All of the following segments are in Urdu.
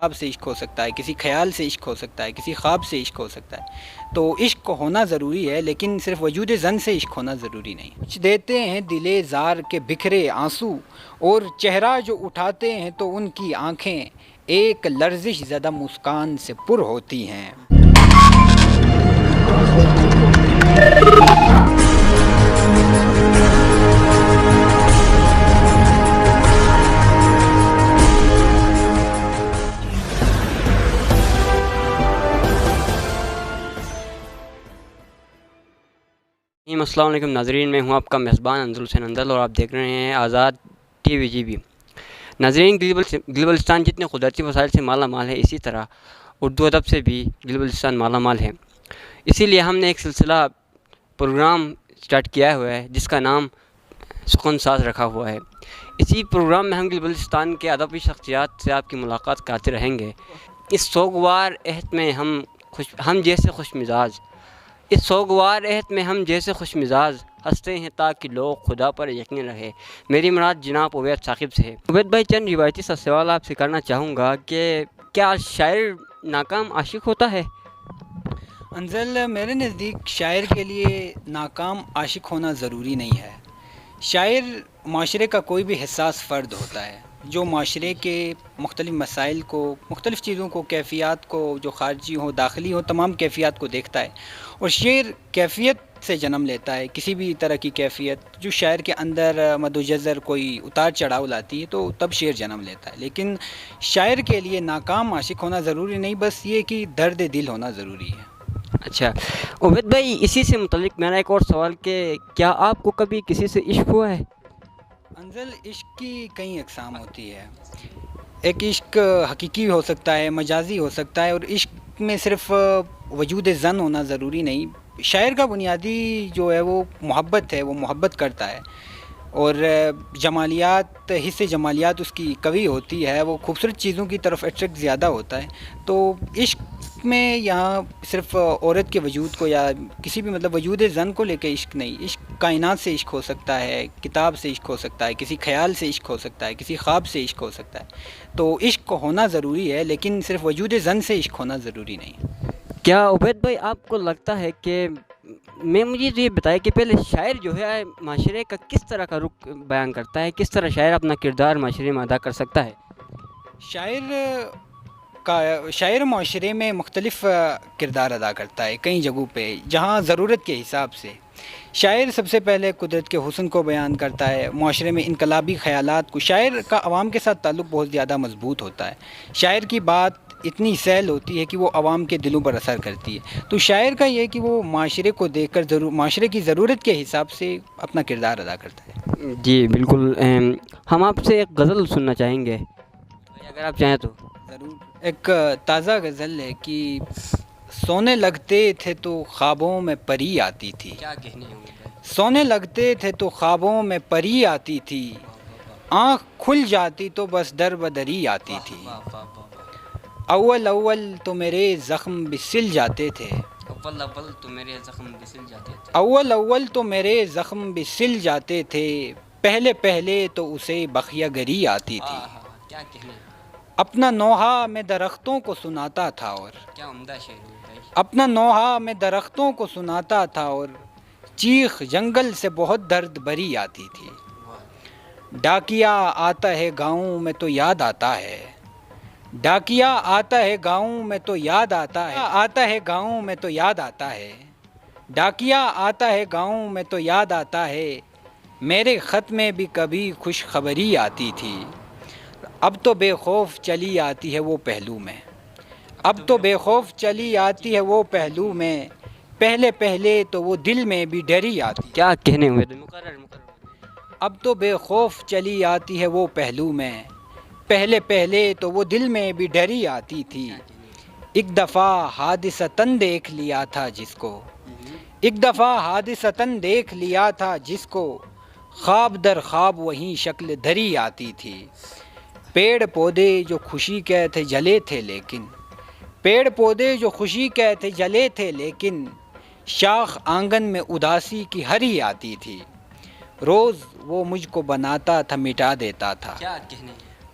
خواب سے عشق ہو سکتا ہے، کسی خیال سے عشق ہو سکتا ہے، کسی خواب سے عشق ہو سکتا ہے۔ تو عشق ہونا ضروری ہے، لیکن صرف وجود زن سے عشق ہونا ضروری نہیں۔ کچھ دیتے ہیں دلے زار کے بکھرے آنسو، اور چہرہ جو اٹھاتے ہیں تو ان کی آنکھیں ایک لرزش زدہ مسکان سے پر ہوتی ہیں۔ السلام علیکم ناظرین، میں ہوں آپ کا میزبان انظر حسین اندل اور آپ دیکھ رہے ہیں آزاد ٹی وی GB۔ ناظرین، گلبلستان جتنے قدرتی وسائل سے مالا مال ہے، اسی طرح اردو ادب سے بھی گلبلستان مالا مال ہے۔ اسی لیے ہم نے ایک سلسلہ پروگرام سٹارٹ کیا ہوا ہے جس کا نام سکون ساز رکھا ہوا ہے۔ اسی پروگرام میں ہم گلبلستان کے ادبی شخصیات سے آپ کی ملاقات کرتے رہیں گے۔ اس سوگوار عہد میں ہم جیسے خوش مزاج ہنستے ہیں تاکہ لوگ خدا پر یقین رہے۔ میری مراد جناب عبید ثاقب سے ہے۔ عبید بھائی، چند روایتی سا سوال آپ سے کرنا چاہوں گا کہ کیا شاعر ناکام عاشق ہوتا ہے؟ انزل، میرے نزدیک شاعر کے لیے ناکام عاشق ہونا ضروری نہیں ہے۔ شاعر معاشرے کا کوئی بھی حساس فرد ہوتا ہے جو معاشرے کے مختلف مسائل کو، مختلف چیزوں کو، کیفیات کو، جو خارجی ہوں داخلی ہوں، تمام کیفیات کو دیکھتا ہے، اور شعر کیفیت سے جنم لیتا ہے۔ کسی بھی طرح کی کیفیت جو شاعر کے اندر مد و جزر کوئی اتار چڑھاؤ لاتی ہے تو تب شعر جنم لیتا ہے۔ لیکن شاعر کے لیے ناکام عاشق ہونا ضروری نہیں، بس یہ کہ درد دل ہونا ضروری ہے۔ اچھا عبید بھائی، اسی سے متعلق میرا ایک اور سوال کہ کیا آپ کو کبھی کسی سے عشق ہوا ہے؟ انزل، عشق کی کئی اقسام ہوتی ہے۔ ایک عشق حقیقی ہو سکتا ہے، مجازی ہو سکتا ہے، اور عشق میں صرف وجود زن ہونا ضروری نہیں۔ شاعر کا بنیادی جو ہے وہ محبت ہے، وہ محبت کرتا ہے، اور جمالیات، حص جمالیات اس کی قوی ہوتی ہے، وہ خوبصورت چیزوں کی طرف اٹریکٹ زیادہ ہوتا ہے۔ تو عشق میں یہاں صرف عورت کے وجود کو یا کسی بھی وجود زن کو لے کے عشق نہیں، عشق کائنات سے عشق ہو سکتا ہے، کتاب سے عشق ہو سکتا ہے، کسی خیال سے عشق ہو سکتا ہے، کسی خواب سے عشق ہو سکتا ہے۔ تو عشق ہونا ضروری ہے، لیکن صرف وجود زن سے عشق ہونا ضروری نہیں۔ کیا عبید بھائی آپ کو لگتا ہے کہ مجھے یہ بتائیں کہ پہلے شاعر جو ہے معاشرے کا کس طرح کا رخ بیان کرتا ہے، کس طرح شاعر اپنا کردار معاشرے میں ادا کر سکتا ہے؟ شاعر معاشرے میں مختلف کردار ادا کرتا ہے کئی جگہوں پہ، جہاں ضرورت کے حساب سے۔ شاعر سب سے پہلے قدرت کے حسن کو بیان کرتا ہے، معاشرے میں انقلابی خیالات کو۔ شاعر کا عوام کے ساتھ تعلق بہت زیادہ مضبوط ہوتا ہے، شاعر کی بات اتنی سہل ہوتی ہے کہ وہ عوام کے دلوں پر اثر کرتی ہے۔ تو شاعر کا یہ ہے کہ وہ معاشرے کو دیکھ کر معاشرے کی ضرورت کے حساب سے اپنا کردار ادا کرتا ہے۔ جی بالکل، ہم آپ سے ایک غزل سننا چاہیں گے اگر آپ چاہیں تو۔ ضرور۔ ایک تازہ غزل ہے کہ سونے لگتے تھے تو خوابوں میں پری آتی تھی، کیا کہنے ہیں؟ سونے لگتے تھے تو خوابوں میں پری آتی تھی، آنکھ کھل جاتی تو بس در بدری آتی تھی، اول اول تو میرے زخم بھی سل جاتے تھے، اول اول تو میرے زخم بسل جاتے تھے، اول اول تو میرے زخم بھی سل جاتے تھے، پہلے پہلے تو اسے بخیا گری آتی تھی، کیا کہنے ہیں؟ اپنا نوحہ میں درختوں کو سناتا تھا، اور کیا عمدہ شعر ہے۔ اپنا نوحہ میں درختوں کو سناتا تھا، اور چیخ جنگل سے بہت درد بری آتی تھی، ڈاکیا آتا ہے گاؤں میں تو یاد آتا ہے، ڈاکیا آتا ہے گاؤں میں تو یاد آتا ہے، آتا ہے گاؤں میں تو یاد آتا ہے، ڈاکیا آتا ہے گاؤں میں تو یاد آتا ہے، میرے خط میں بھی کبھی خوش خبری آتی تھی، اب تو بے خوف چلی آتی ہے وہ پہلو میں، اب تو بے خوف چلی آتی ہے وہ پہلو میں، پہلے پہلے تو وہ دل میں بھی ڈری آتی، کیا کہنے ہوئے؟ مقرر۔ اب تو بے خوف چلی آتی ہے وہ پہلو میں، پہلے پہلے تو وہ دل میں بھی ڈری آتی تھی، ایک دفعہ حادثتاً دیکھ لیا تھا جس کو، ایک دفعہ حادثتاً دیکھ لیا تھا جس کو، خواب در خواب وہیں شکل دھری آتی تھی، پیڑ پودے جو خوشی کے تھے جلے تھے لیکن، پیڑ پودے جو خوشی کے تھے جلے تھے لیکن، شاخ آنگن میں اداسی کی ہری آتی تھی، روز وہ مجھ کو بناتا تھا مٹا دیتا تھا، کیا کہنے؟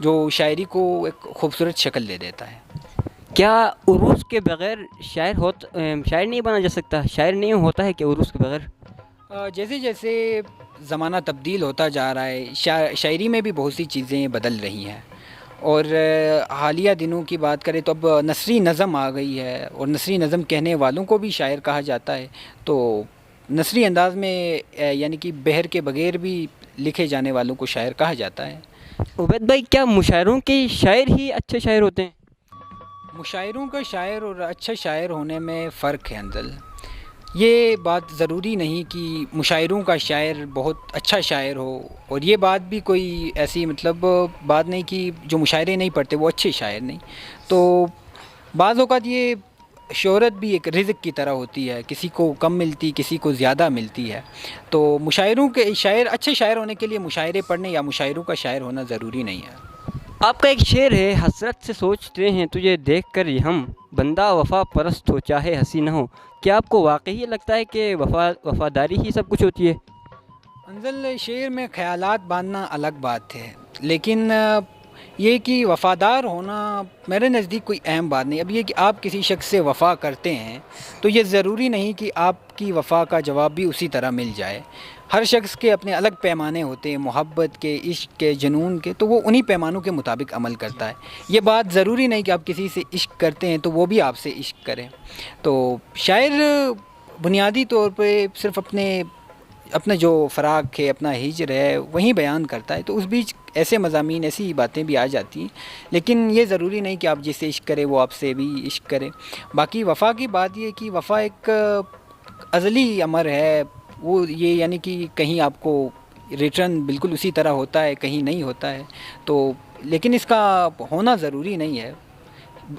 جو شاعری کو ایک خوبصورت شکل دے دیتا ہے. کیا عروج کے بغیر شاعر نہیں بنا جا سکتا؟ شاعر نہیں ہوتا ہے کہ عروج کے بغیر؟ جیسے جیسے زمانہ تبدیل ہوتا جا رہا ہے شاعری میں بھی بہت سی چیزیں بدل رہی ہیں، اور حالیہ دنوں کی بات کریں تو اب نثری نظم آ گئی ہے، اور نثری نظم کہنے والوں کو بھی شاعر کہا جاتا ہے. تو نثری انداز میں یعنی کہ بحر کے بغیر بھی لکھے جانے والوں کو شاعر کہا جاتا ہے. عبید بھائی، کیا مشاعروں کے شاعر ہی اچھے شاعر ہوتے ہیں؟ مشاعروں کا شاعر اور اچھا شاعر ہونے میں فرق ہے انزل. یہ بات ضروری نہیں کہ مشاعروں کا شاعر بہت اچھا شاعر ہو، اور یہ بات بھی کوئی ایسی مطلب بات نہیں کہ جو مشاعرے نہیں پڑھتے وہ اچھے شاعر نہیں. تو بعض اوقات یہ شہرت بھی ایک رزق کی طرح ہوتی ہے، کسی کو کم ملتی کسی کو زیادہ ملتی ہے. تو مشاعروں کے شاعر اچھے شاعر ہونے کے لیے مشاعرے پڑھنے یا مشاعروں کا شاعر ہونا ضروری نہیں ہے. آپ کا ایک شعر ہے، حسرت سے سوچتے ہیں تجھے دیکھ کر یہ ہم، بندہ وفا پرست ہو چاہے ہنسی نہ ہو. کیا آپ کو واقعی یہ لگتا ہے کہ وفاداری ہی سب کچھ ہوتی ہے؟ انزل شعر میں خیالات باندھنا الگ بات ہے، لیکن یہ کہ وفادار ہونا میرے نزدیک کوئی اہم بات نہیں. اب یہ کہ آپ کسی شخص سے وفا کرتے ہیں تو یہ ضروری نہیں کہ آپ کی وفا کا جواب بھی اسی طرح مل جائے. ہر شخص کے اپنے الگ پیمانے ہوتے ہیں، محبت کے، عشق کے، جنون کے، تو وہ انہی پیمانوں کے مطابق عمل کرتا ہے. یہ بات ضروری نہیں کہ آپ کسی سے عشق کرتے ہیں تو وہ بھی آپ سے عشق کریں. تو شاعر بنیادی طور پہ صرف اپنا جو فراق ہے، اپنا ہجر ہے، وہیں بیان کرتا ہے. تو اس بیچ ایسے مضامین، ایسی باتیں بھی آ جاتی ہیں، لیکن یہ ضروری نہیں کہ آپ جس سے عشق کرے وہ آپ سے بھی عشق کرے. باقی وفا کی بات یہ کہ وفا ایک ازلی امر ہے. وہ یہ یعنی کہ کہیں آپ کو ریٹرن بالکل اسی طرح ہوتا ہے، کہیں نہیں ہوتا ہے. تو لیکن اس کا ہونا ضروری نہیں ہے،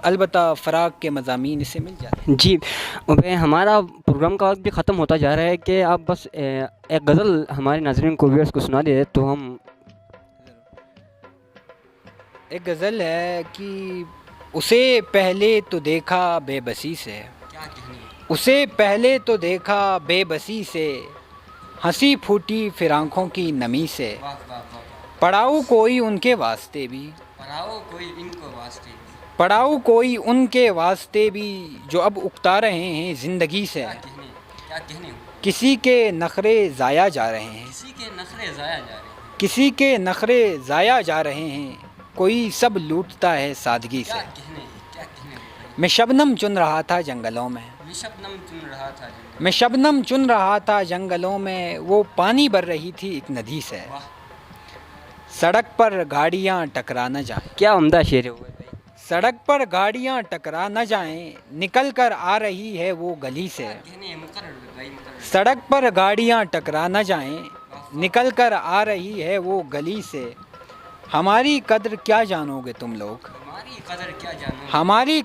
البتہ فراق کے مضامین اس سے مل جاتے ہیں. جی ہمارا پروگرام کا وقت بھی ختم ہوتا جا رہا ہے، کہ آپ بس ایک غزل ہمارے ناظرین کو، ویورز کو سنا دیں تو ہم. ایک غزل ہے کہ اسے پہلے تو دیکھا بے بسی سے، اسے پہلے تو دیکھا بے بسی سے، ہنسی پھوٹی پھر آنکھوں کی نمی سے، پڑھاؤ کوئی ان کے واسطے بھی، پڑھاؤ کوئی ان کے واسطے بھی، جو اب اکتا رہے ہیں زندگی سے. کسی کے نخرے ضائع جا رہے ہیں، کسی کے نخرے ضائع جا رہے ہیں، کوئی سب لوٹتا ہے سادگی سے. میں شبنم چن رہا تھا جنگلوں میں، میں شبنم چن رہا تھا جنگلوں میں، وہ پانی بھر رہی تھی ایک ندی سے. سڑک پر گاڑیاں ٹکرا نہ جائیں، کیا عمدہ شعر ہے. سڑک پر گاڑیاں ٹکرا نہ جائیں، نکل کر آ رہی ہے وہ گلی سے. سڑک پر گاڑیاں ٹکرا نہ جائیں، نکل کر آ رہی ہے وہ گلی سے. ہماری قدر کیا جانو گے تم لوگ، ہماری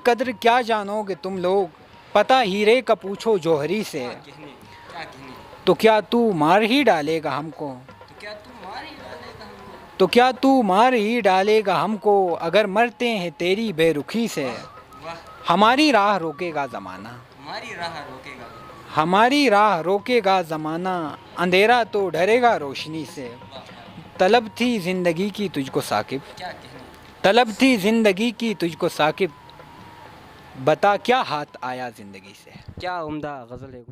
قدر کیا جانو گے تم لوگ، پتہ ہیرے کا پوچھو جوہری سے. تو کیا تو مار ہی ڈالے گا ہم کو، تو کیا تو مار ہی ڈالے گا ہم کو، اگر مرتے ہیں تیری بے رخی سے. ہماری راہ روکے گا زمانہ، ہماری راہ روکے گا زمانہ، اندھیرا تو ڈرے گا روشنی سے. طلب تھی زندگی کی تجھ کو ثاقب، طلب تھی زندگی کی تجھ کو ثاقب، بتا کیا ہاتھ آیا زندگی سے. کیا عمدہ غزل ہے.